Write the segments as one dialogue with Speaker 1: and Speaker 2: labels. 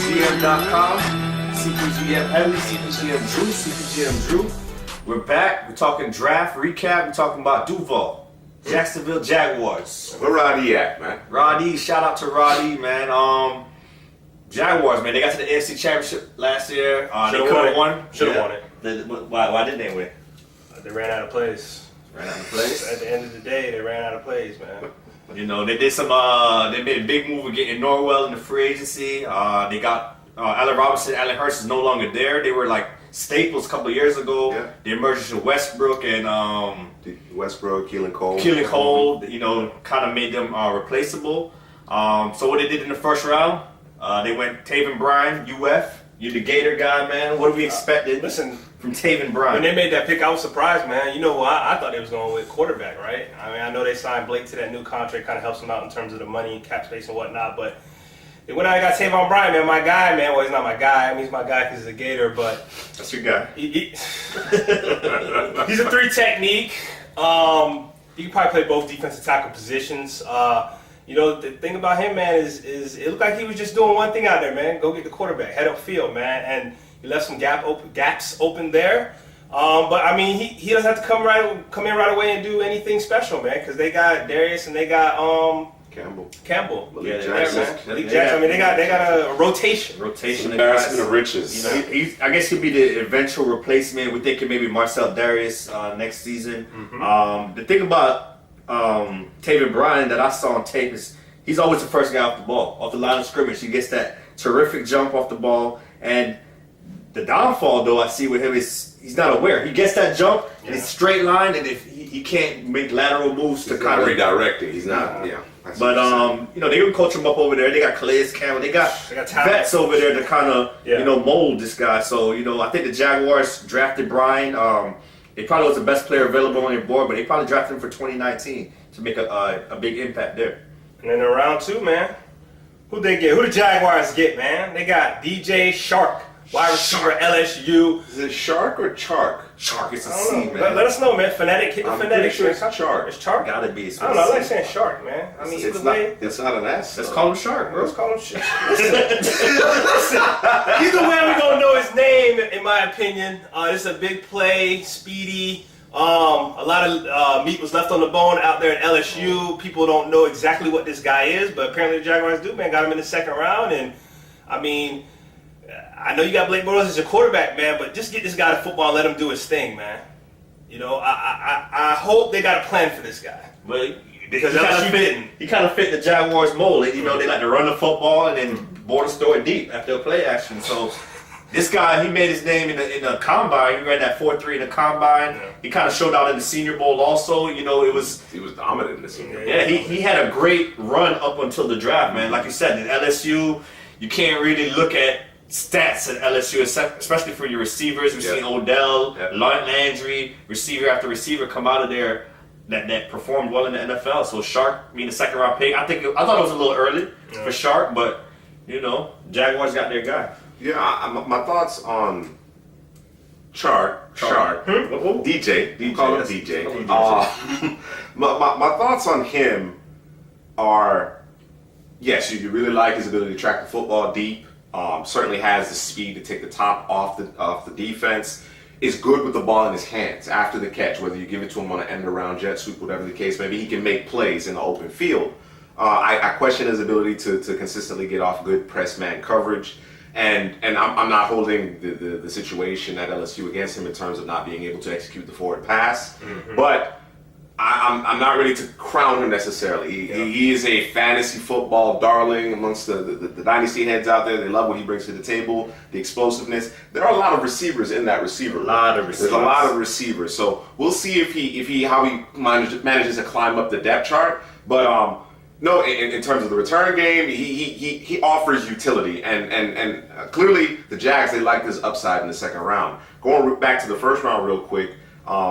Speaker 1: CPGM.com. CPGM Heavy, CPGM Drew. We're back. We're talking draft recap. We're talking about DUUUVAL, Jacksonville Jaguars.
Speaker 2: Where Roddy at, man?
Speaker 1: Roddy, shout out to Roddy, man. Jaguars, man. They got to the AFC Championship last year. They could have won.
Speaker 3: Should have won it.
Speaker 1: Why didn't they win?
Speaker 3: They ran out of plays. At the end of the day, they ran out of plays, man.
Speaker 1: You know, they did some. They made a big move with getting Norwell in the free agency. They got Allen Robinson. Allen Hurst is no longer there. They were like staples a couple of years ago.
Speaker 2: Yeah.
Speaker 1: They emerged with Westbrook and
Speaker 2: Westbrook, Keelan Cole.
Speaker 1: You know, kind of made them replaceable. So what they did in the first round, they went Taven Bryan, UF. You're the Gator guy, man. What do we expected?
Speaker 3: Listen,
Speaker 1: from Taven Bryan.
Speaker 3: when they made that pick, I was surprised, man. You know what? I thought they was going with quarterback, right? I mean, I know they signed Blake to that new contract, kind of helps them out in terms of the money, cap space, and whatnot. But they went out and got Taven Bryan, man. My guy, man. Well, he's not my guy. I mean, he's my guy because he's a Gator, but
Speaker 1: that's your guy.
Speaker 3: He's a 3 technique. He can probably play both defensive tackle positions. You know, the thing about him, man, is it looked like he was just doing one thing out there, man. Go get the quarterback, head upfield, man. And he left some gaps open there. But, I mean, he doesn't have to come in right away and do anything special, man, because they got Darius and they got Campbell.
Speaker 2: Malik
Speaker 3: Jackson. I mean, they got a rotation.
Speaker 2: Embarrassment of riches.
Speaker 1: You know, I guess he'll be the eventual replacement. We're thinking maybe Marcel Darius next season.
Speaker 3: Mm-hmm.
Speaker 1: The thing about Taven Bryan that I saw on tape is he's always the first guy off the ball, off the line of scrimmage. He gets that terrific jump off the ball. And the downfall, though, I see with him is he's not aware. He gets that jump, and it's straight line, and if he can't make lateral moves to kind of
Speaker 2: redirect it. He's not,
Speaker 1: But you know, they can coach him up over there. They got Calais Campbell. They got vets over there to kind of you know, mold this guy. So you know, I think the Jaguars drafted Bryan. He probably was the best player available on their board, but they probably drafted him for 2019 to make a big impact there.
Speaker 3: And then in round 2, man, who they get? Who the Jaguars get, man? They got DJ Shark, wide receiver, LSU.
Speaker 2: Is it Shark or Chark?
Speaker 1: Shark, it's a
Speaker 3: I
Speaker 1: C,
Speaker 3: don't know.
Speaker 1: man.
Speaker 3: Let us know, man. Phonetic, hit the phonetic.
Speaker 2: Sure it's Chark.
Speaker 3: It's Chark.
Speaker 1: Gotta be.
Speaker 3: I don't know. I like saying Shark, man. I mean, either way.
Speaker 2: It's not an S.
Speaker 1: Let's call him Shark, bro.
Speaker 3: Let's call him Shark. Listen. Either way, we're gonna know his name, in my opinion. It's a big play, speedy. A lot of meat was left on the bone out there at LSU. People don't know exactly what this guy is, but apparently the Jaguars do, man. Got him in the second round, and I mean, I know you got Blake Bortles as your quarterback, man, but just get this guy to football and let him do his thing, man. You know, I hope they got a plan for this guy.
Speaker 1: Well,
Speaker 3: because LSU didn't.
Speaker 1: He kind of fit the Jaguars mold. You know, they like to run the football and then Bortles throw it deep after a play action. So this guy, he made his name in the combine. He ran that 4.3 in the combine. Yeah. He kind of showed out in the Senior Bowl also. You know, he was
Speaker 2: dominant in the Senior Bowl.
Speaker 1: Yeah, he had a great run up until the draft, man. Like you said, in LSU, you can't really look at stats at LSU, especially for your receivers. We've seen Odell, Landry, receiver after receiver come out of there that performed well in the NFL. So Shark being the second round pick, I thought it was a little early for Shark, but you know, Jaguars got their guy.
Speaker 2: Yeah, my thoughts on Shark. DJ. Call him DJ. My thoughts on him are, yes, you really like his ability to track the football deep. Certainly has the speed to take the top off the defense. Is good with the ball in his hands after the catch, whether you give it to him on an end around jet sweep, whatever the case may be. He can make plays in the open field. I question his ability to consistently get off good press man coverage. And I'm not holding the situation at LSU against him in terms of not being able to execute the forward pass. Mm-hmm. But I'm not ready to crown him necessarily. He is a fantasy football darling amongst the dynasty heads out there. They love what he brings to the table, the explosiveness. There are a lot of receivers in that receiver. There's a lot of receivers. So we'll see how he manages to climb up the depth chart. But no, in terms of the return game, he offers utility, and clearly the Jags, they like this upside in the second round. Going back to the first round real quick,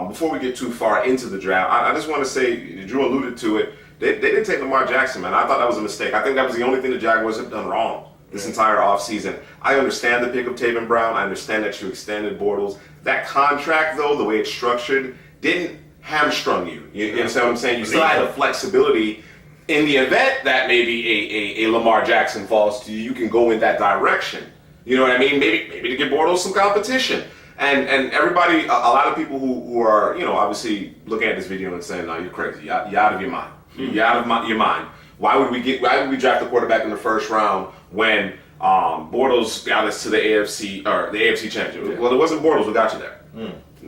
Speaker 2: before we get too far into the draft, I just want to say, Drew alluded to it, they didn't take Lamar Jackson, man. I thought that was a mistake. I think that was the only thing the Jaguars have done wrong this entire offseason. I understand the pick of Taven Bryan. I understand that you extended Bortles. That contract, though, the way it's structured, didn't hamstrung you. You understand what I'm saying? You still had the flexibility in the event that maybe a Lamar Jackson falls to you, you can go in that direction. You know what I mean? Maybe to give Bortles some competition. And everybody, a lot of people who are, obviously looking at this video and saying, no, you're crazy. You're out of your mind. You're out of your mind. Why would we draft a quarterback in the first round when Bortles got us to the AFC Championship? Yeah. Well, it wasn't Bortles who got you there.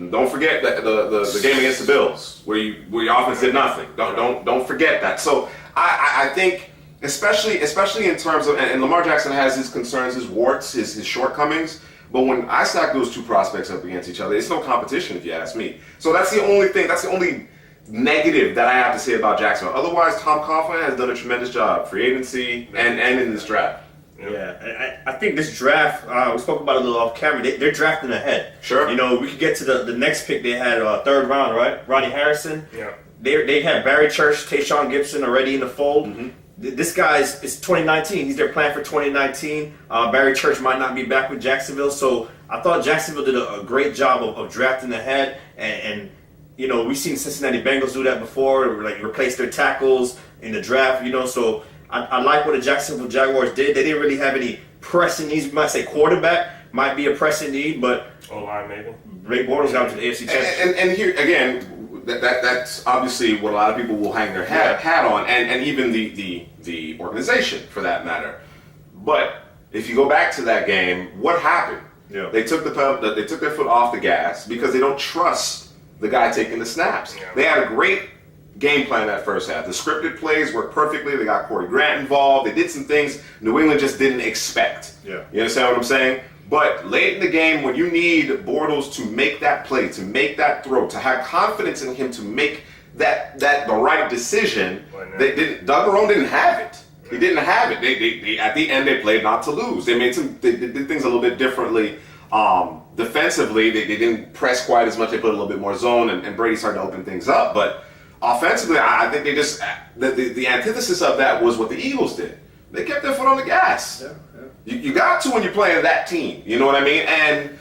Speaker 2: Don't forget that the game against the Bills, where your offense did nothing. Don't forget that. So I think, especially in terms of, and Lamar Jackson has his concerns, his warts, his shortcomings. But when I stack those two prospects up against each other, it's no competition, if you ask me. So that's the only thing. That's the only negative that I have to say about Jacksonville. Otherwise, Tom Coughlin has done a tremendous job, free agency and in this draft.
Speaker 1: Yeah, I think this draft, we spoke about it a little off camera, they're drafting ahead.
Speaker 2: Sure.
Speaker 1: We could get to the next pick. They had third round, right? Ronnie Harrison.
Speaker 3: Yeah.
Speaker 1: They had Barry Church, Tayshaun Gibson already in the fold. Mm-hmm. This guy is 2019. He's their plan for 2019. Barry Church might not be back with Jacksonville. So I thought Jacksonville did a great job of drafting ahead. And we've seen Cincinnati Bengals do that before, like replace their tackles in the draft, So I like what the Jacksonville Jaguars did. They didn't really have any pressing needs. You might say quarterback might be a pressing need, but
Speaker 3: O-line maybe.
Speaker 1: Blake Bortles got to the AFC Championship.
Speaker 2: And here again, that's obviously what a lot of people will hang their hat on, and even the organization for that matter. But if you go back to that game, what happened?
Speaker 1: Yeah.
Speaker 2: They took their foot off the gas because they don't trust the guy taking the snaps.
Speaker 3: Yeah.
Speaker 2: They had a great game plan that first half. The scripted plays worked perfectly. They got Corey Grant involved. They did some things New England just didn't expect.
Speaker 1: Yeah.
Speaker 2: You understand what I'm saying? But late in the game, when you need Bortles to make that play, to make that throw, to have confidence in him to make the right decision, Doug Marrone didn't have it. He didn't have it. They at the end they played not to lose. They did things a little bit differently. Defensively, they didn't press quite as much. They put a little bit more zone, and Brady started to open things up. But offensively, I think they just the antithesis of that was what the Eagles did. They kept their foot on the gas.
Speaker 1: Yeah.
Speaker 2: You got to when you're playing that team. You know what I mean? And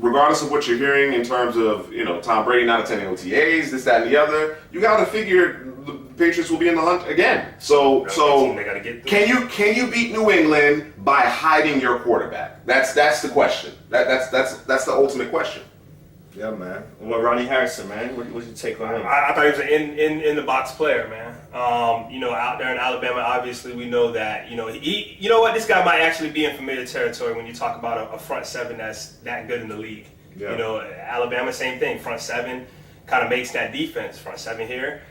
Speaker 2: regardless of what you're hearing in terms of Tom Brady not attending OTAs, this, that, and the other, you got to figure the Patriots will be in the hunt again. So can you beat New England by hiding your quarterback? That's the question. That's the ultimate question.
Speaker 1: Yeah, man. Well, Ronnie Harrison, man, what did you take on him?
Speaker 3: I thought he was an in the box player, man. Out there in Alabama, obviously we know that he this guy might actually be in familiar territory when you talk about a front seven that's that good in the league.
Speaker 1: Yeah.
Speaker 3: Alabama, same thing. Front seven kind of makes that defense. Front seven here.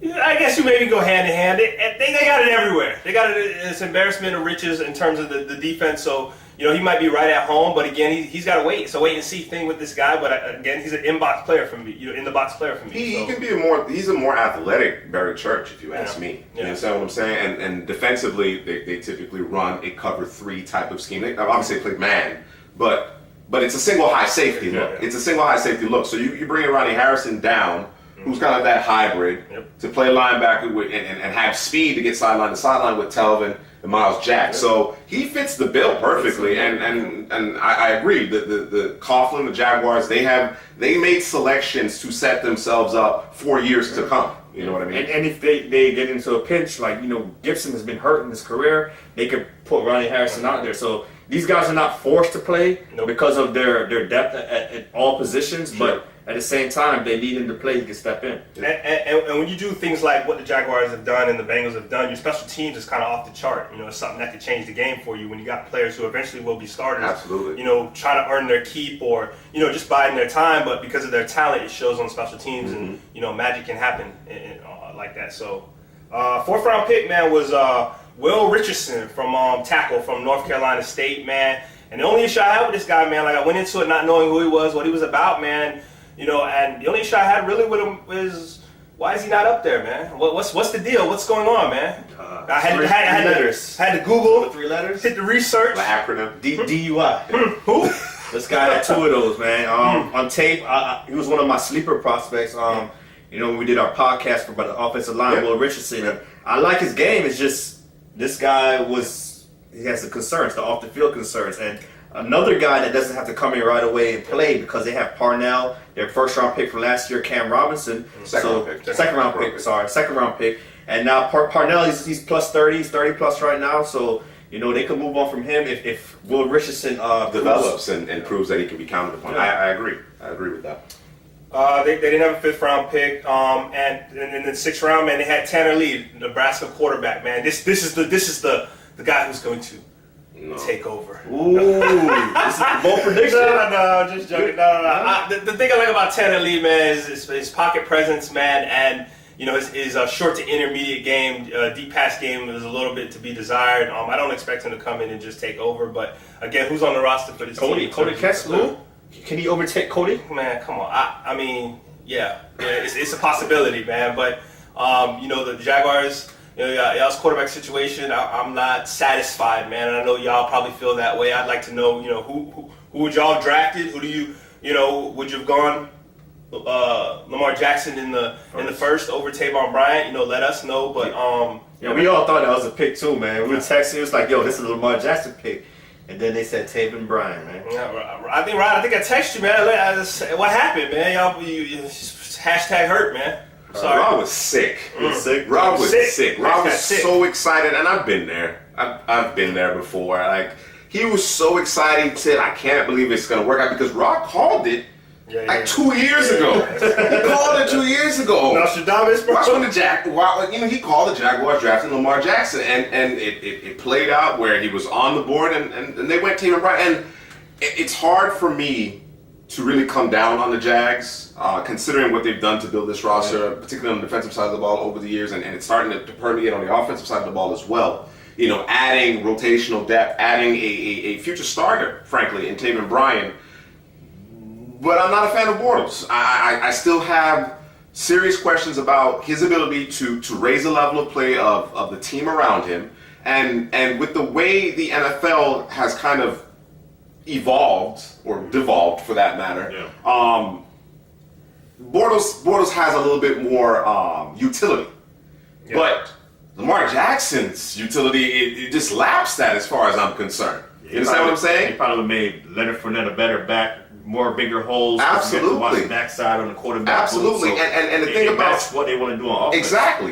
Speaker 3: I guess you maybe go hand in hand. They got it everywhere. They got it. It's embarrassment of riches in terms of the defense. So he might be right at home, but again, he's got to wait. It's a wait and see thing with this guy. But again, he's an in-box player for me. In the box player for me.
Speaker 2: He can be he's a more athletic Barry Church, if you ask me. You understand what I'm saying? And defensively, they typically run a cover 3 type of scheme. They obviously play man, but it's a single high safety look. It's a single high safety look. So you bring Ronnie Harrison down, who's kind of that hybrid, to play linebacker and have speed to get sideline to sideline with Taven and Miles Jack. So he fits the bill perfectly, and I agree. The Coughlin, the Jaguars, they made selections to set themselves up for years to come. You know what I mean?
Speaker 1: And if they get into a pinch, like Gibson has been hurt in his career, they could put Ronnie Harrison out there. So these guys are not forced to play because of their depth at all positions, but at the same time, they need him to play, he can step in.
Speaker 3: And when you do things like what the Jaguars have done and the Bengals have done, your special teams is kind of off the chart. It's something that could change the game for you when you got players who eventually will be starters.
Speaker 2: Absolutely.
Speaker 3: Trying to earn their keep or, just biding their time, but because of their talent, it shows on special teams and, magic can happen like that. So, 4th round pick, man, was Will Richardson from tackle from North Carolina State, man. And the only issue I had with this guy, man, like I went into it not knowing who he was, what he was about, man. And the only issue I had really with him is, why is he not up there, man? What's the deal? What's going on, man? I had to Google.
Speaker 1: 3 letters?
Speaker 3: Hit the research.
Speaker 2: The acronym.
Speaker 1: DUI.
Speaker 3: Who?
Speaker 1: This guy had 2 of those, man. On tape, he was one of my sleeper prospects. When we did our podcast about the offensive line, Will Richardson. And I like his game. It's just this guy he has the concerns, the off the field concerns, and Another guy that doesn't have to come in right away and play because they have Parnell, their first round pick from last year, Cam Robinson. Second round pick. And now Parnell, he's plus 30, he's 30 plus right now. So, they could move on from him if Will Richardson
Speaker 2: develops and proves that he can be counted upon. Yeah. I agree. I agree with that.
Speaker 3: They didn't have a 5th round pick, and in the 6th round, man, they had Tanner Lee, Nebraska quarterback. Man, this is the guy who's going to take over.
Speaker 1: Ooh, this is the bold prediction.
Speaker 3: No, just joking. No. The thing I like about Tanner Lee, man, is his pocket presence, man, and his short to intermediate game, deep pass game is a little bit to be desired. I don't expect him to come in and just take over, but again, who's on the roster for this team?
Speaker 1: Cody Kessler. Can he overtake Cody?
Speaker 3: Man, come on. I mean, it's a possibility, man. But the Jaguars, y'all's quarterback situation, I'm not satisfied, man. And I know y'all probably feel that way. I'd like to know, who would y'all have drafted? Who do you, would you have gone Lamar Jackson in the first over Taven Bryan? Let us know. But
Speaker 1: we all thought that was a pick too, man. We were texting, it was like, yo, this is a Lamar Jackson pick. And then they said Taven Bryan, man.
Speaker 3: Yeah, I think I texted you, man. What happened, man? Y'all, you hashtag hurt, man. Sorry.
Speaker 2: Rob was sick. Rob was sick. Rob was so excited, and I've been there. I've been there before. Like, he was so excited. He said, "I can't believe it's gonna work out," because Rob called it 2 years ago. He called it 2 years ago.
Speaker 3: Nostradamus, bro.
Speaker 2: Watch when he called the Jaguars drafting Lamar Jackson, and it played out where he was on the board, and they went Taven Bryan. And it's hard for me to really come down on the Jags, considering what they've done to build this roster, particularly on the defensive side of the ball over the years, and it's starting to permeate on the offensive side of the ball as well. Adding rotational depth, adding a future starter, frankly, in Taven Bryan. But I'm not a fan of Bortles. I still have serious questions about his ability to raise the level of play of the team around him. And with the way the NFL has kind of evolved, or devolved for that matter, Bortles has a little bit more utility. Yeah. But Lamar Jackson's utility, it just laps that as far as I'm concerned. You understand what I'm saying?
Speaker 1: He probably made Leonard Fournette a better back, more bigger holes.
Speaker 2: Absolutely.
Speaker 1: To watch the backside on the quarterback.
Speaker 2: Absolutely.
Speaker 1: So
Speaker 2: and the thing about
Speaker 1: that's what they want to do on offense.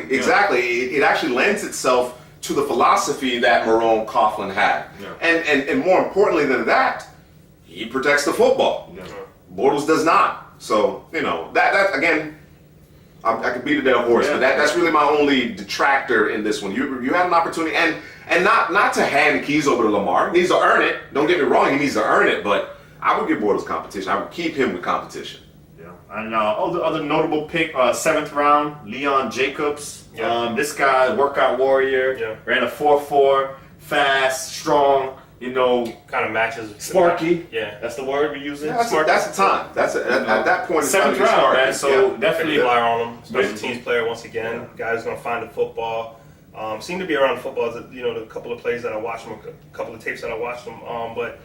Speaker 2: Exactly. It actually lends itself to the philosophy that Czar Coughlin had. Yeah. And more importantly than that, he protects the football. Yeah. Bortles does not. So, that again, I could beat a dead horse, but that's really my only detractor in this one. You had an opportunity, and not to hand the keys over to Lamar. He needs to earn it. Don't get me wrong, he needs to earn it, but I would give Bortles competition. I would keep him with competition.
Speaker 1: Yeah. And other notable pick, 7th round, Leon Jacobs. Yeah. This guy, workout warrior, ran a 4.4, fast, strong.
Speaker 3: Kind of matches.
Speaker 1: Sparky. Yeah, that's the word we're using.
Speaker 2: Yeah, that's the time. At that point, it's
Speaker 1: 7th round, man. So definitely
Speaker 3: flyer on him. Special teams player once again. Guy who's gonna find the football. Seem to be around the football. The couple of plays that I watched him, a couple of tapes that I watched him. But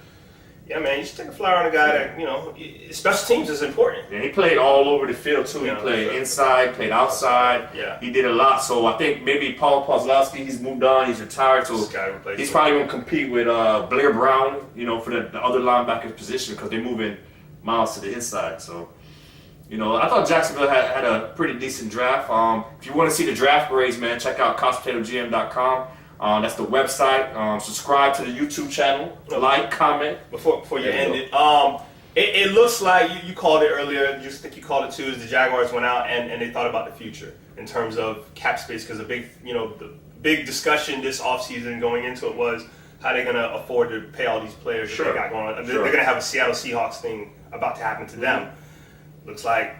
Speaker 3: yeah, man, you should take a flyer on a guy that special teams is important.
Speaker 1: Yeah, he played all over the field too. He played inside, played outside. Yeah, he did a lot. So I think maybe Paul Pozlowski, he's moved on, he's retired. So he's probably going to compete with Blair Brown, for the other linebacker position because they're moving Miles to the inside. So, I thought Jacksonville had a pretty decent draft. If you want to see the draft grades, man, check out CouchPotatoGM.com. That's the website. Subscribe to the YouTube channel. Like, comment.
Speaker 3: Before you end it, it looks like you called it earlier. You think you called it too. Is the Jaguars went out and they thought about the future in terms of cap space, because the big discussion this offseason going into it was how they're going to afford to pay all these players that they got going on. They're going to have a Seattle Seahawks thing about to happen to them. Looks like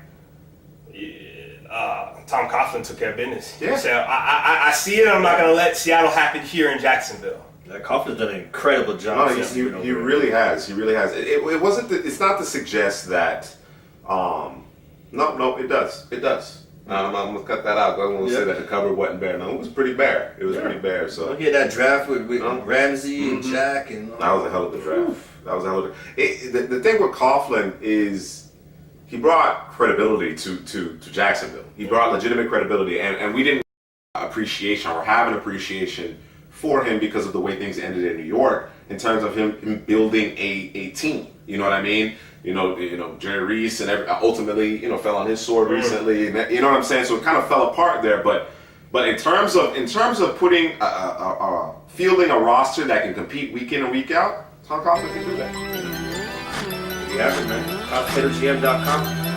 Speaker 3: Tom Coughlin took care of business. Yeah. So I see it. I'm not going to let Seattle happen here in Jacksonville.
Speaker 1: Coughlin's done an incredible job.
Speaker 2: No, he really has. He really has. It wasn't. It's not to suggest that. No, it does. It does. I'm gonna cut that out. I don't want to say that the cover wasn't bare. No, it was pretty bare. It was pretty bare. So
Speaker 1: look at that draft with Ramsey and Jack and.
Speaker 2: That was a hell of a draft. The thing with Coughlin is he brought credibility to Jacksonville. He brought legitimate credibility, and we didn't have an appreciation for him because of the way things ended in New York. in terms of him building a team. You know what I mean? You know, Jerry Reese and ultimately, fell on his sword recently. And you know what I'm saying? So it kind of fell apart there. But in terms of putting fielding a roster that can compete week in and week out, Tom Coughlin can do that.
Speaker 4: You have it, man. CPGM.com.